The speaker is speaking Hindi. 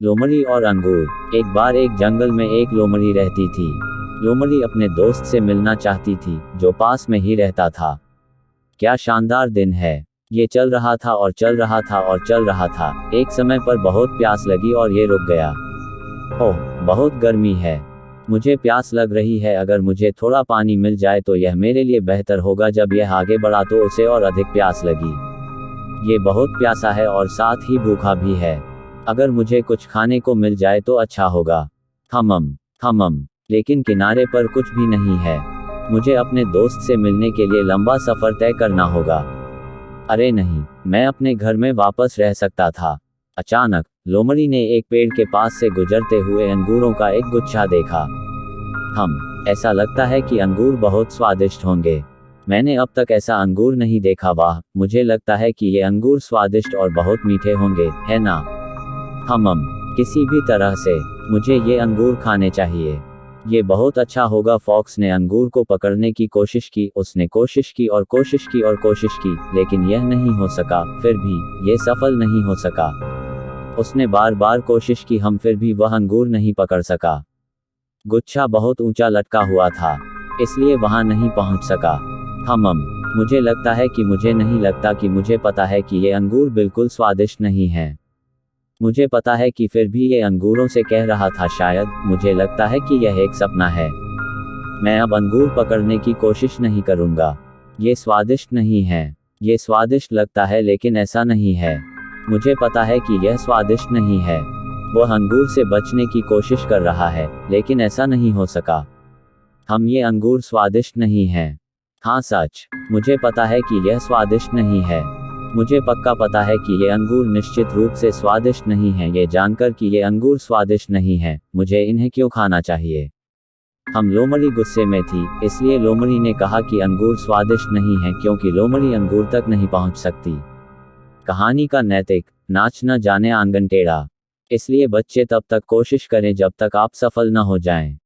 लोमड़ी और अंगूर। एक बार एक जंगल में एक लोमड़ी रहती थी। लोमड़ी अपने दोस्त से मिलना चाहती थी, जो पास में ही रहता था। क्या शानदार दिन है। ये चल रहा था और चल रहा था और चल रहा था। एक समय पर बहुत प्यास लगी और ये रुक गया। ओह, बहुत गर्मी है। मुझे प्यास लग रही है। अगर मुझे थोड़ा पानी मिल जाए तो यह मेरे लिए बेहतर होगा। जब यह आगे बढ़ा तो उसे और अधिक प्यास लगी। ये बहुत प्यासा है और साथ ही भूखा भी है। अगर मुझे कुछ खाने को मिल जाए तो अच्छा होगा। थमम थमम। लेकिन किनारे पर कुछ भी नहीं है। मुझे अपने दोस्त से मिलने के लिए लंबा सफर तय करना होगा। अरे नहीं, मैं अपने घर में वापस रह सकता था। अचानक लोमड़ी ने एक पेड़ के पास से गुजरते हुए अंगूरों का एक गुच्छा देखा। ऐसा लगता है कि अंगूर बहुत स्वादिष्ट होंगे। मैंने अब तक ऐसा अंगूर नहीं देखा। वाह, मुझे लगता है कि ये अंगूर स्वादिष्ट और बहुत मीठे होंगे, है ना? किसी भी तरह से मुझे ये अंगूर खाने चाहिए। ये बहुत अच्छा होगा। फॉक्स ने अंगूर को पकड़ने की कोशिश की। उसने कोशिश की और कोशिश की और कोशिश की, लेकिन यह नहीं हो सका। फिर भी ये सफल नहीं हो सका। उसने बार बार कोशिश की, फिर भी वह अंगूर नहीं पकड़ सका। गुच्छा बहुत ऊंचा लटका हुआ था, इसलिए वहां नहीं पहुंच सका। मुझे लगता है कि मुझे नहीं लगता कि मुझे पता है कि ये अंगूर बिल्कुल स्वादिष्ट नहीं है। मुझे पता है कि फिर भी ये अंगूरों से कह रहा था। शायद मुझे लगता है कि यह एक सपना है। मैं अब अंगूर पकड़ने की कोशिश नहीं करूंगा। ये स्वादिष्ट नहीं है। ये स्वादिष्ट लगता है लेकिन ऐसा नहीं है। मुझे पता है कि यह स्वादिष्ट नहीं है। वह अंगूर से बचने की कोशिश कर रहा है, लेकिन ऐसा नहीं हो सका। ये अंगूर स्वादिष्ट नहीं है। हाँ सच, मुझे पता है कि यह स्वादिष्ट नहीं है। मुझे पक्का पता है कि ये अंगूर निश्चित रूप से स्वादिष्ट नहीं है। ये जानकर कि ये अंगूर स्वादिष्ट नहीं है, मुझे इन्हें क्यों खाना चाहिए? लोमड़ी गुस्से में थी, इसलिए लोमड़ी ने कहा कि अंगूर स्वादिष्ट नहीं है, क्योंकि लोमड़ी अंगूर तक नहीं पहुंच सकती। कहानी का नैतिक: नाच न जाने आंगन टेढ़ा। इसलिए बच्चे तब तक कोशिश करें जब तक आप सफल न हो जाएं।